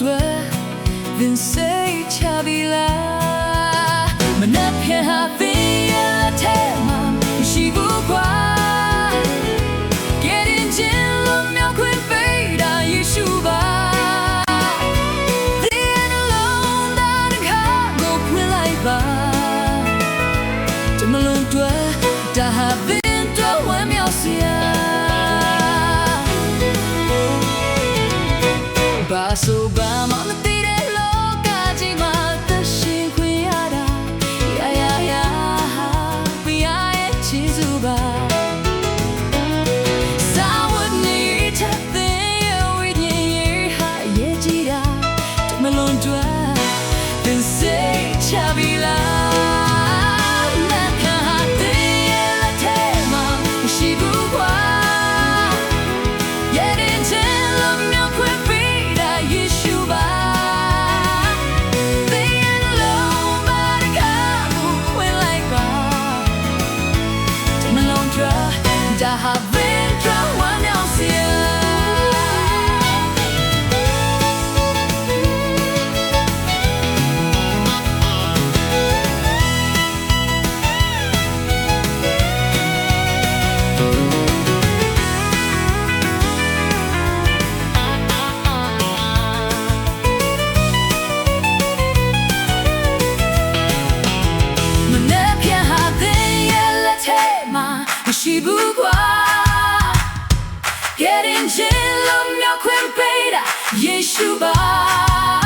အတွက်သင်စိတ်ချပြီလားမနှက်ဖြန်ဟာသင်ရဲ့လက်ထဲမှာမရှိဘူးကွာGetting in လို့မြောက်ခွင့်ပေးတာယေရှုပါသင်နှလုံးသားတစ်ခါကိုဖွင့်လိုက်ပါတမလုံးအတွက်ဒါဟာသင်တို့ဝမ်းမြောက်စရာဘာဆိုဘာမှမသိတဲ့လောကကြီးမှာသက်ရှင်ခွင့်ရတာယာဘုရားရဲ့ချီးကျူးပါစာဝတ်နေထက်သင်ရဲ့ဝိညာဉ်ရေးဟာရဲ့ကြည်တာတမလွန်တွားသင်စိတ်ချပြီလားလက်ခံဟာသင်ရဲ့လက်ထဲမှာမရှိဘူးကွာရဲ့တဲ့ချင်လို့မြောက်ခွင့်ပေးတာယေရှုပါသင်ရဲ့လုံးပါတကားကိုဖွင့်လိုက်ပါတမလွန်တွားဒါဟာသင်တို့ဝမ်းမြောက်စရာမရှိဘူးကွာ Getting in လို့မြောက်ခွင့်ပေးတာယေရှုပါ